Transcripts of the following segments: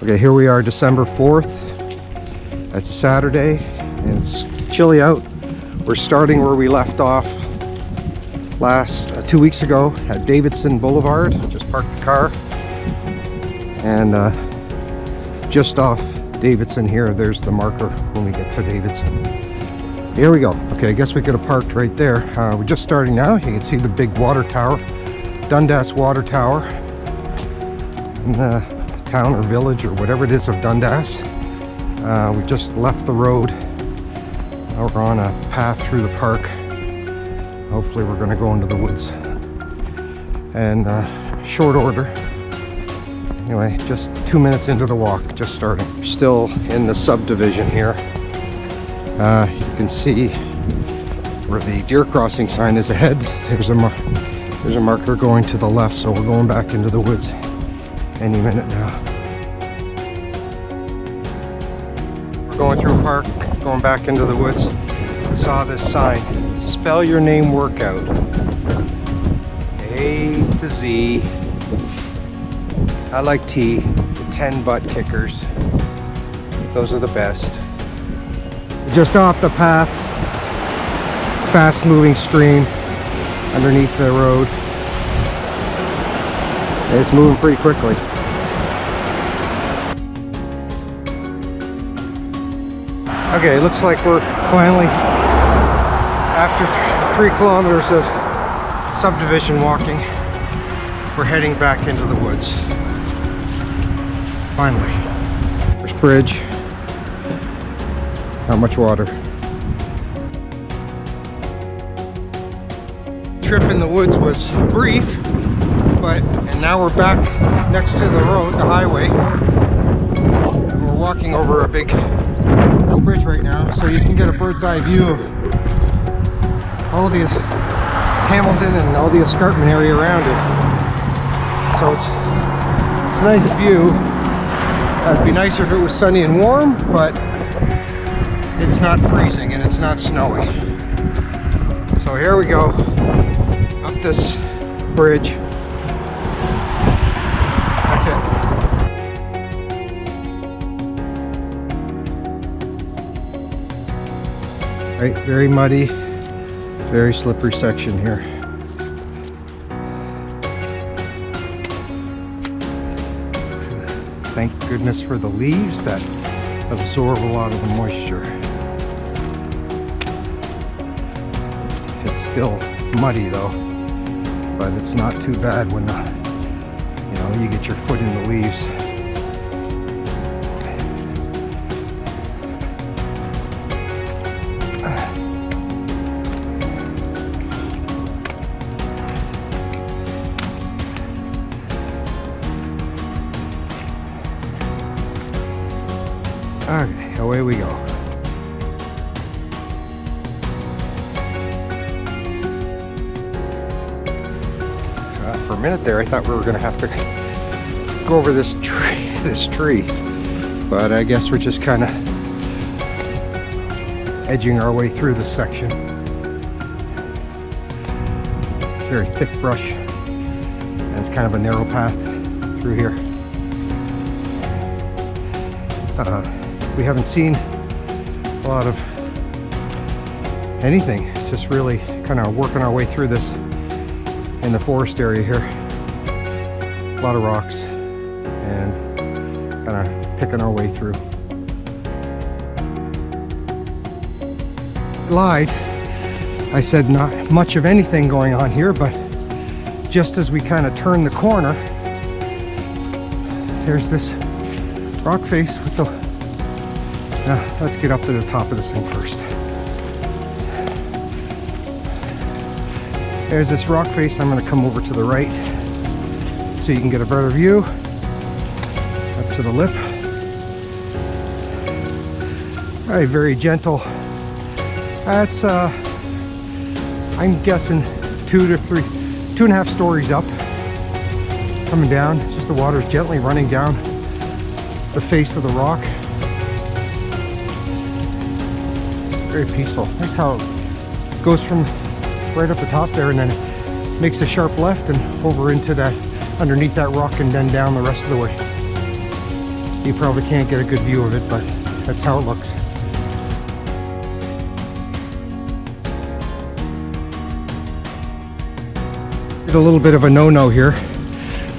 Okay, here we are, December 4th. It's a Saturday and it's chilly out. We're starting where we left off last 2 weeks ago at Davidson Boulevard. Just parked the car and just off Davidson here, there's the marker when we get to Davidson. Here we go. Okay, I guess we could have parked right there. We're just starting now. You can see the big water tower, Dundas Water Tower in the town or village or whatever it is of Dundas. We just left the road. Now we're on a path through the park. Hopefully we're going to go into the woods. And short order. Anyway, just 2 minutes into the walk, just starting. We're still in the subdivision here. You can see where the deer crossing sign is ahead. There's a marker going to the left, so we're going back into the woods any minute now. We're going through a park, going back into the woods. I saw this sign, spell your name workout. A to Z. I like T, the 10 butt kickers. Those are the best. Just off the path, fast moving stream underneath the road. It's moving pretty quickly. Okay, it looks like we're finally, after 3 kilometers of subdivision walking, we're heading back into the woods. Finally. There's a bridge. Not much water. Trip in the woods was brief, and now we're back next to the road, the highway. And we're walking over a big bridge right now, so you can get a bird's eye view of all the Hamilton and all the escarpment area around it. So it's a nice view. It'd be nicer if it was sunny and warm, but it's not freezing and it's not snowy. So here we go, up this bridge. That's it. Right, very muddy, very slippery section here. Thank goodness for the leaves that absorb a lot of the moisture. It's still muddy though, but it's not too bad when you get your foot in the leaves. Okay, away we go. For a minute there, I thought we were going to have to go over this tree, but I guess we're just kind of edging our way through this section. Very thick brush, and it's kind of a narrow path through here. We haven't seen a lot of anything. It's just really kind of working our way through this in the forest area here. A lot of rocks and kind of picking our way through. I lied. I said not much of anything going on here, but just as we kind of turn the corner, there's this rock face with the... let's get up to the top of this thing first. There's this rock face. I'm going to come over to the right so you can get a better view. Up to the lip. All right, very gentle. That's I'm guessing 2.5 stories up, coming down. It's just the water's gently running down the face of the rock. Very peaceful. That's how it goes from right up the top there, and then makes a sharp left and over into that, underneath that rock, and then down the rest of the way. You probably can't get a good view of it, but that's how it looks. Did a little bit of a no-no here.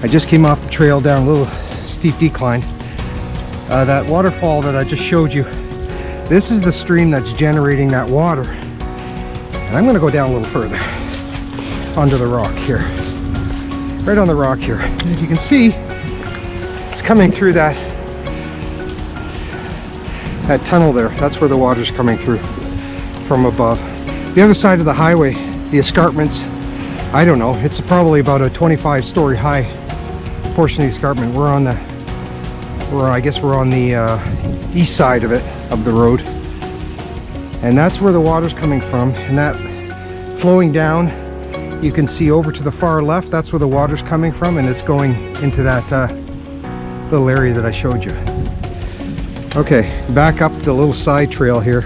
I just came off the trail down a little steep decline. That waterfall that I just showed you, this is the stream that's generating that water. And I'm going to go down a little further onto the rock here. Right on the rock here. And if you can see, it's coming through that tunnel there. That's where the water's coming through from above. The other side of the highway, the escarpments, I don't know, it's probably about a 25-story high portion of the escarpment. I guess we're on the east side of it, of the road. And that's where the water's coming from. And that flowing down, you can see over to the far left, that's where the water's coming from, and it's going into that little area that I showed you. Okay, back up the little side trail here.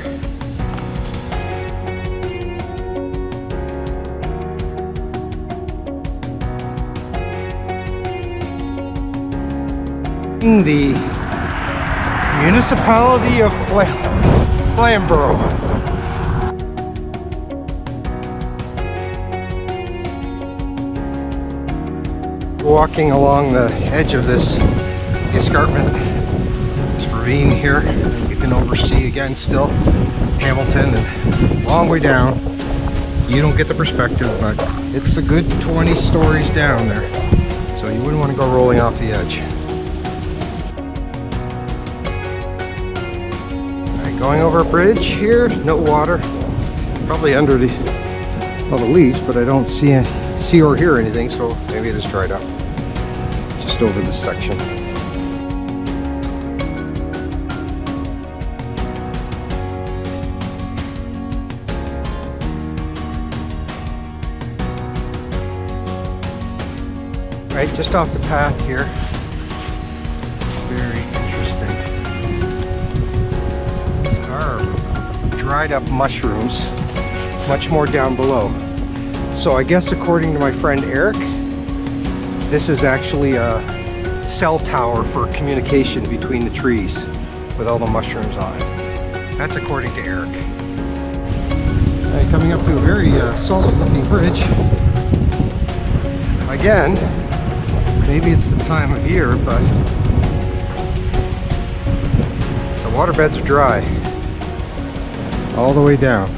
The municipality of Flamborough. Walking along the edge of this escarpment, this ravine here, you can oversee again still Hamilton and a long way down. You don't get the perspective, but it's a good 20 stories down there, so you wouldn't want to go rolling off the edge. Going over a bridge here, no water, probably under all the leaves, but I don't see or hear anything, so maybe it is dried up. Just over this section. Right, just off the path here. Very interesting. Dried up mushrooms, much more down below. So I guess according to my friend Eric, this is actually a cell tower for communication between the trees with all the mushrooms on it. That's according to Eric. Coming up to a very solid looking bridge. Again, maybe it's the time of year, but the waterbeds are dry. All the way down.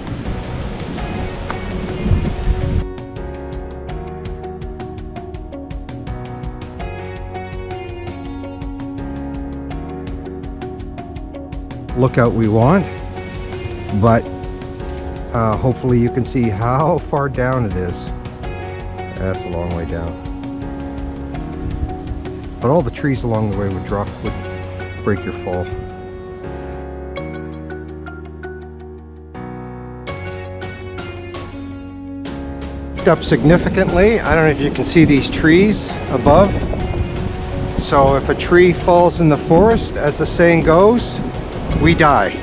Lookout we want, but hopefully you can see how far down it is. That's a long way down. But all the trees along the way would break your fall. Up significantly. I don't know if you can see these trees above. So if a tree falls in the forest, as the saying goes, we die.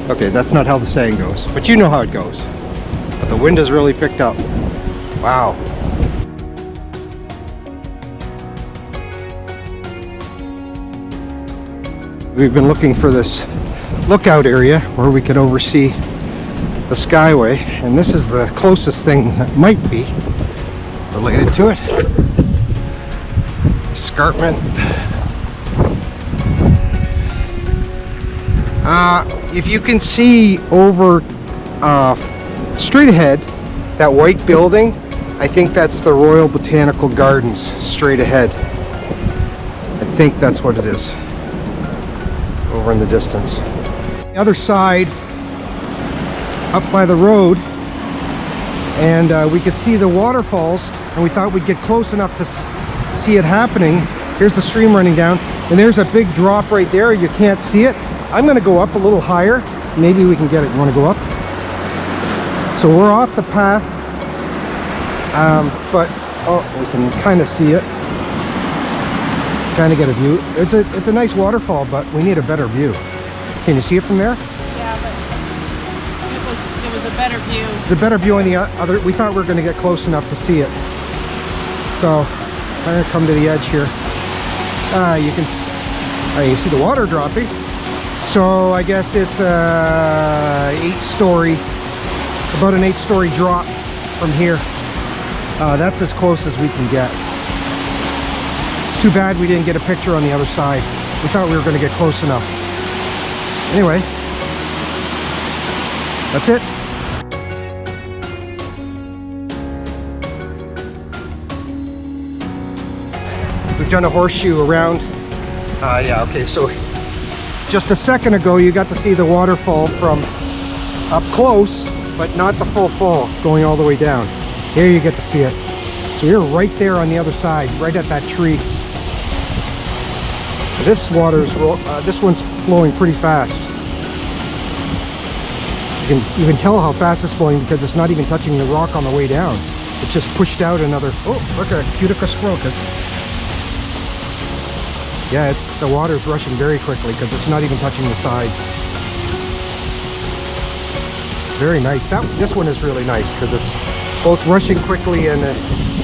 Okay, that's not how the saying goes, but you know how it goes. But the wind has really picked up. Wow. We've been looking for this lookout area where we could oversee the skyway, and this is the closest thing that might be related to it. Escarpment. If you can see over straight ahead, that white building, I think that's the Royal Botanical Gardens straight ahead. I think that's what it is over in the distance. The other side, up by the road, and we could see the waterfalls, and we thought we'd get close enough to see it happening. Here's the stream running down, and there's a big drop right there. You can't see it. I'm going to go up a little higher. Maybe we can get it. You want to go up? So we're off the path, but we can kind of see it. Kind of get a view. It's a nice waterfall, but we need a better view. Can you see it from there? Yeah, but it was a better view. It's a better view on the other. We thought we were going to get close enough to see it. So I'm going to come to the edge here. you see the water dropping. So I guess it's a 8-story, about an 8-story drop from here. That's as close as we can get. It's too bad we didn't get a picture on the other side. We thought we were going to get close enough. Anyway, that's it. We've done a horseshoe around. Yeah, okay, so just a second ago you got to see the waterfall from up close, but not the full fall going all the way down. Here you get to see it. So you're right there on the other side, right at that tree. This this one's flowing pretty fast. You can tell how fast it's flowing because it's not even touching the rock on the way down. It just pushed out another. Oh, look at Cuticus crocus. Yeah, the water's rushing very quickly because it's not even touching the sides. Very nice. This one is really nice because it's both rushing quickly and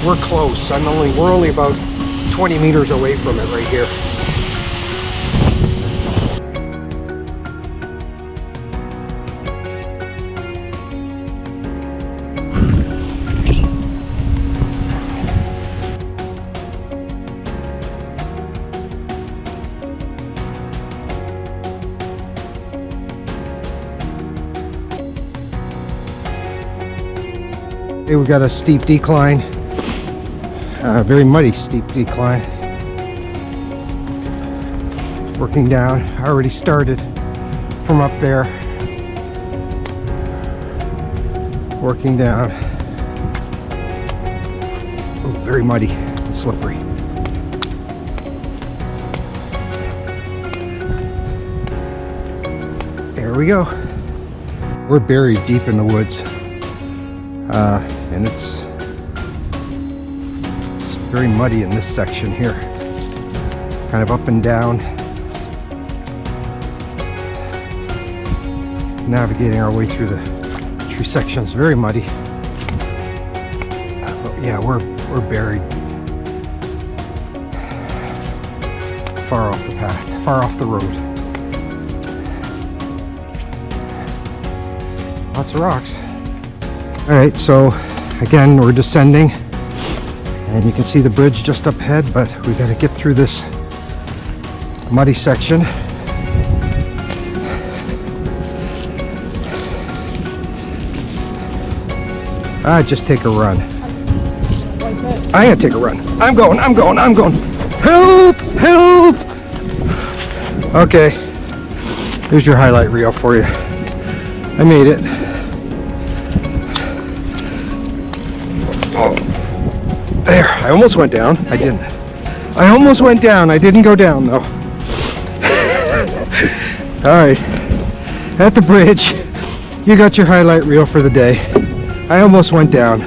we're close. We're only about 20 meters away from it right here. Okay, we've got a steep decline, very muddy steep decline. Working down, I already started from up there. Working down. Oh, very muddy and slippery. There we go. We're buried deep in the woods. And it's very muddy in this section here, kind of up and down, navigating our way through the tree sections. Very muddy. Yeah, we're buried far off the path, far off the road. Lots of rocks. All right, so again, we're descending and you can see the bridge just up ahead, but we got to get through this muddy section. Just take a run. I gotta take a run. I'm going. Help! Help! Okay, here's your highlight reel for you. I made it. There, I almost went down. I didn't. I almost went down. I didn't go down though. Alright, at the bridge, you got your highlight reel for the day. I almost went down.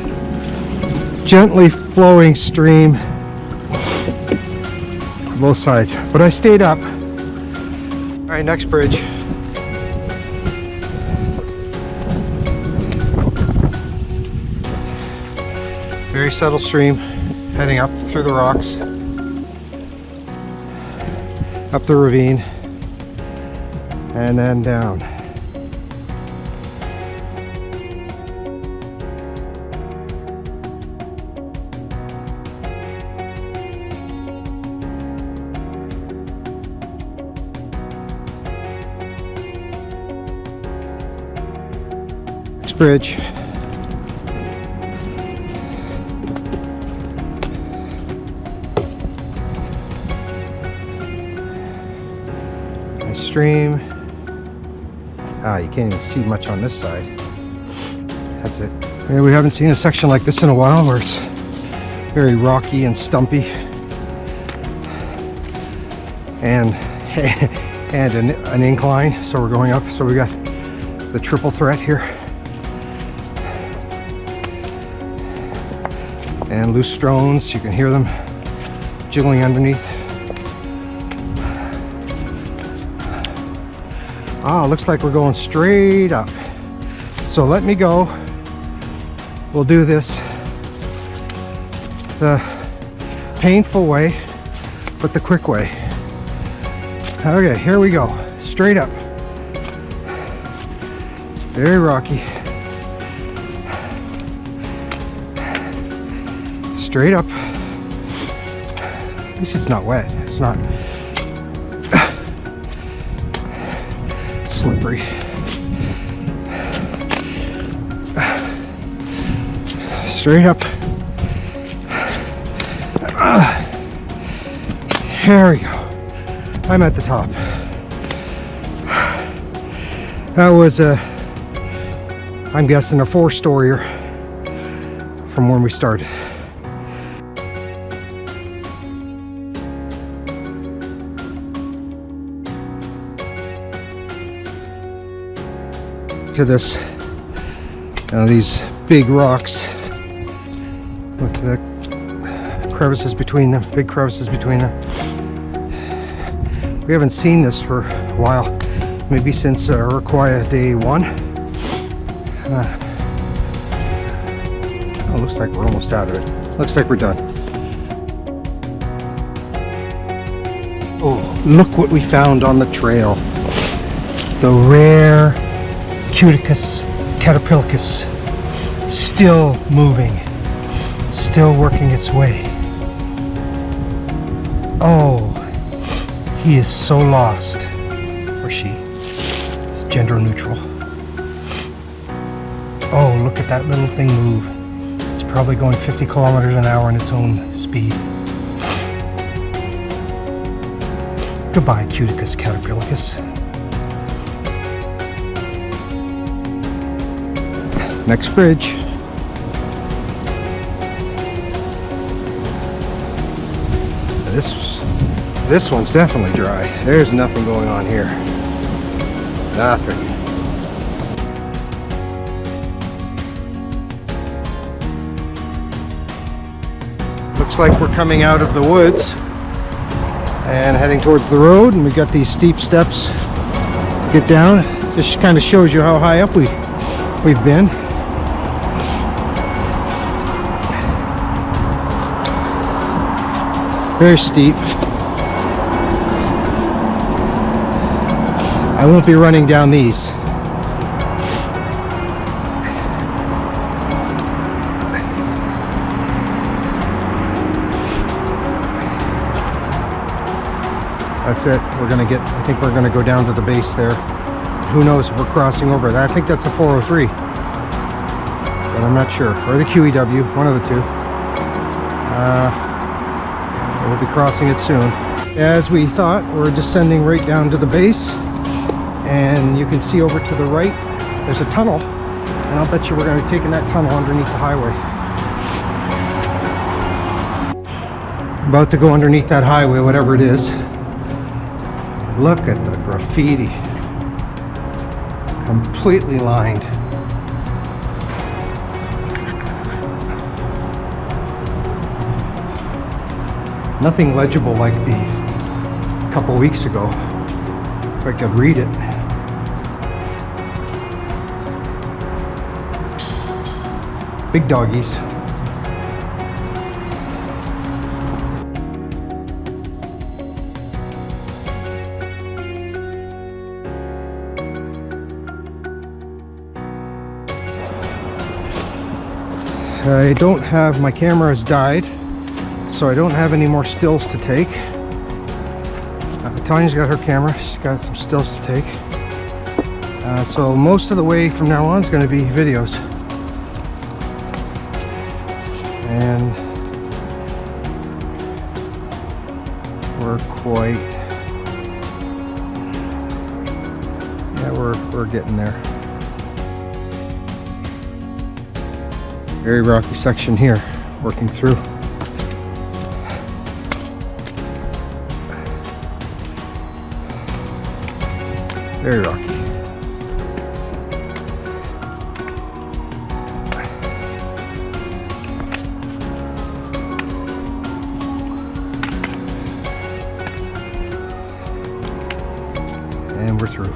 Gently flowing stream on both sides, but I stayed up. Alright, next bridge. Very subtle stream heading up through the rocks, up the ravine, and then down. Next bridge. Stream. You can't even see much on this side. That's it. Yeah, we haven't seen a section like this in a while where it's very rocky and stumpy and an incline, so we're going up. So we got the triple threat here and loose stones. You can hear them jiggling underneath. Looks like we're going straight up. So let me go. We'll do this the painful way but the quick way. Okay, here we go. Straight up. Very rocky. Straight up. At least it's not wet. It's not slippery. Straight up. There we go. I'm at the top. That was I'm guessing a 4-storyer from when we started. To this, these big rocks with the crevices between them, big crevices between them. We haven't seen this for a while, maybe since Iroquoia day 1. Oh, looks like we're almost out of it. Looks like we're done. Oh, look what we found on the trail. The rare Cuticus caterpillarcus, still moving, still working its way. Oh, he is so lost, or she. It's gender neutral. Oh, look at that little thing move. It's probably going 50 kilometers an hour in its own speed. Goodbye, Cuticus caterpillarcus. Next bridge. This one's definitely dry. There's nothing going on here. Nothing. Looks like we're coming out of the woods and heading towards the road, and we got these steep steps to get down. This kind of shows you how high up we've been. Very steep. I won't be running down these. That's it. I think we're gonna go down to the base there. Who knows if we're crossing over that. I think that's the 403. But I'm not sure. Or the QEW, one of the two. We'll be crossing it soon. As we thought, we're descending right down to the base, and you can see over to the right there's a tunnel, and I'll bet you we're going to be taking that tunnel underneath the highway. About to go underneath that highway, whatever it is. Look at the graffiti. Completely lined. Nothing legible like the couple weeks ago. If I could read it. Big doggies. I don't have, my camera has died, so I don't have any more stills to take. Tanya's got her camera, she's got some stills to take. So most of the way from now on is going to be videos. And we're quite, yeah, we're getting there. Very rocky section here, working through. Very rocky. And we're through.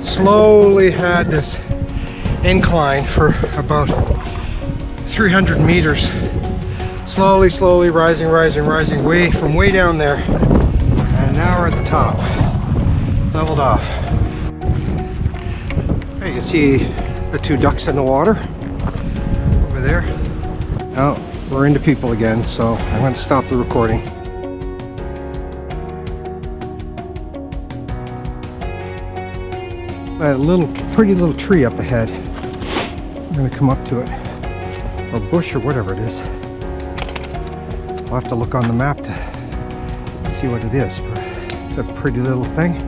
Slowly had this incline for about 300 meters. Slowly, slowly rising, way from way down there. And now we're at the top, leveled off. You can see the two ducks in the water over there. Now we're into people again, so I'm going to stop the recording. A pretty little tree up ahead. I'm going to come up to it, or bush, or whatever it is. I'll have to look on the map to see what it is, but it's a pretty little thing.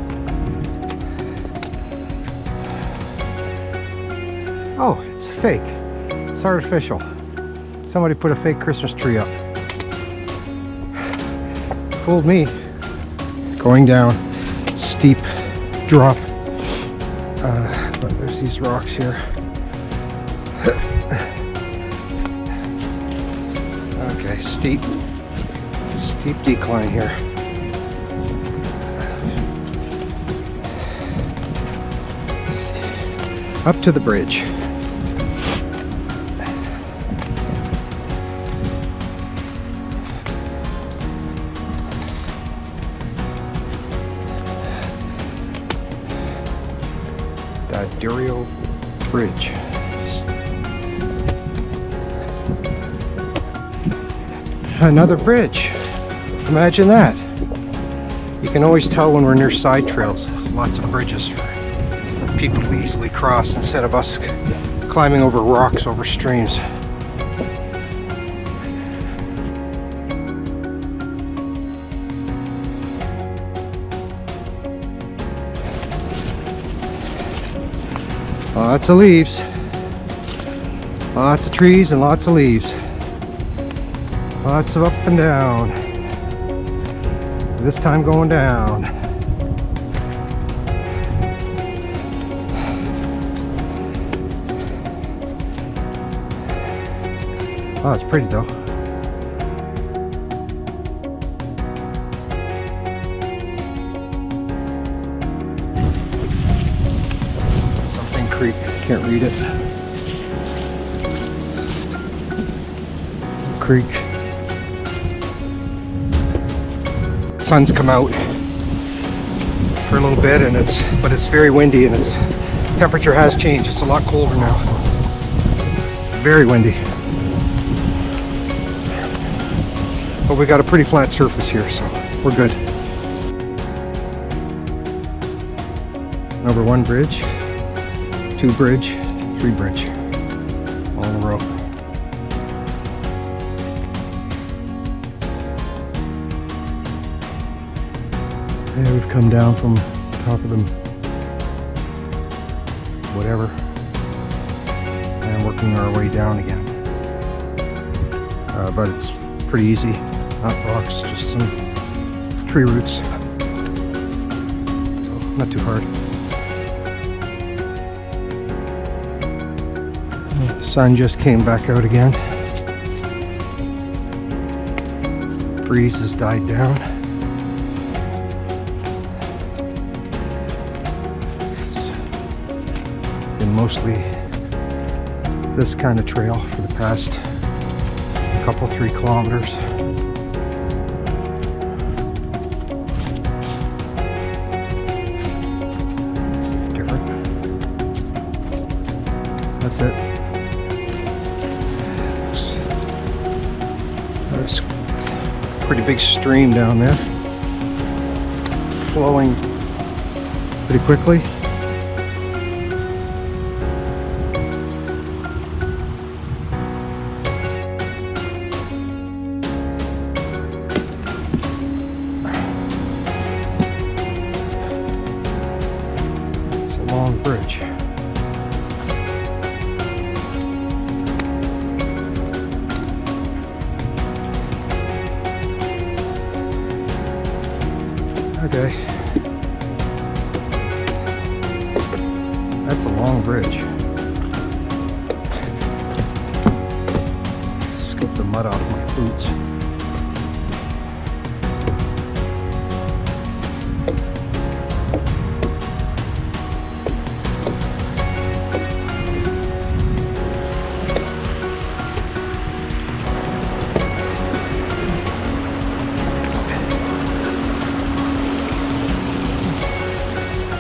Oh, it's fake. It's artificial. Somebody put a fake Christmas tree up. Fooled me. Going down, steep drop. But there's these rocks here. Okay, steep decline here. Up to the bridge. Durio Bridge. Another bridge. Imagine that. You can always tell when we're near side trails. There's lots of bridges for people to easily cross instead of us climbing over rocks over streams. Lots of leaves, lots of trees and lots of leaves, lots of up and down, this time going down. Oh, it's pretty though. Creek, can't read it. Creek. Sun's come out for a little bit, and but it's very windy, and its temperature has changed. It's a lot colder now. Very windy. But we got a pretty flat surface here, so we're good. Number 1 bridge. 2 bridge, 3 bridge, all in a row. And we've come down from top of them, whatever, and working our way down again. But it's pretty easy, not rocks, just some tree roots, so not too hard. The sun just came back out again. Breeze has died down. It's been mostly this kind of trail for the past couple, 3 kilometers. Different. That's it. There's a pretty big stream down there, flowing pretty quickly. It's a long bridge. Okay, that's a long bridge. Scoop the mud off my boots.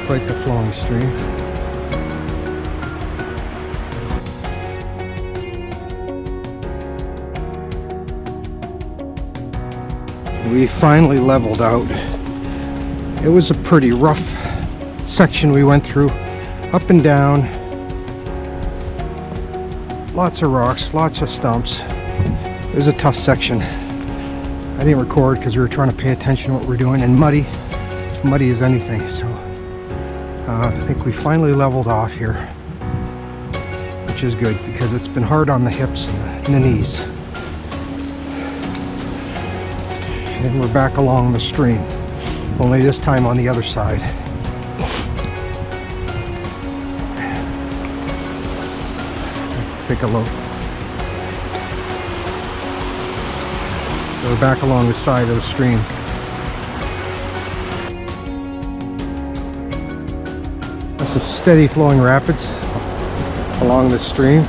Quite the flowing stream. We finally leveled out. It was a pretty rough section we went through, up and down. Lots of rocks, lots of stumps. It was a tough section. I didn't record because we were trying to pay attention to what we're doing, and muddy as anything. So I think we finally leveled off here, which is good because it's been hard on the hips and the knees. And we're back along the stream, only this time on the other side. Let's take a look. So we're back along the side of the stream. That's some steady flowing rapids along the stream.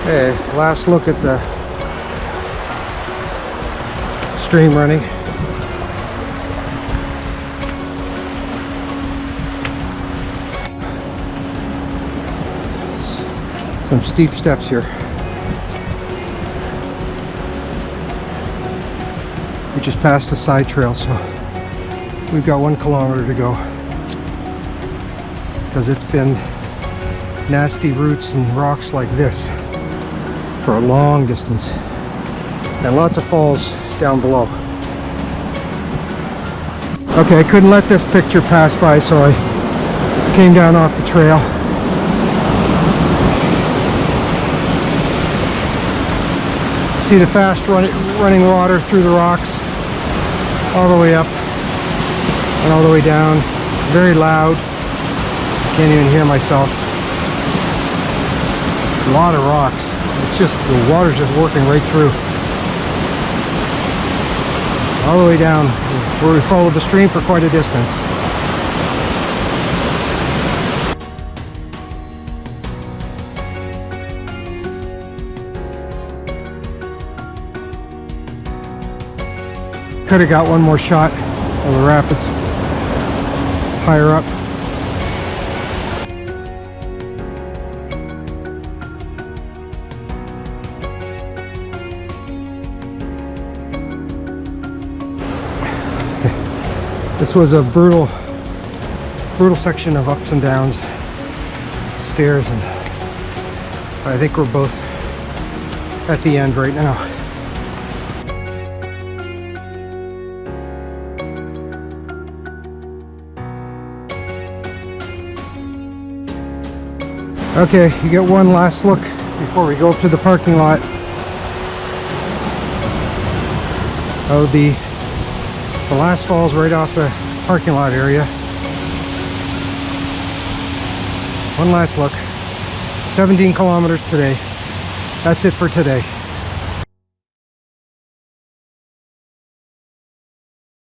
Okay, last look at the stream running. Some steep steps here. We just passed the side trail, so we've got 1 kilometer to go because it's been nasty roots and rocks like this for a long distance, and lots of falls down below. Okay, I couldn't let this picture pass by, so I came down off the trail. See the fast running water through the rocks, all the way up and all the way down. Very loud. Can't even hear myself. It's a lot of rocks. It's just, the water's just working right through. All the way down, where we followed the stream for quite a distance. Could have got one more shot of the rapids higher up. This was a brutal section of ups and downs, stairs, and I think we're both at the end right now. Okay, you get one last look before we go up to the parking lot. Oh, the last fall's right off the parking lot area. One last look. 17 kilometers today. That's it for today.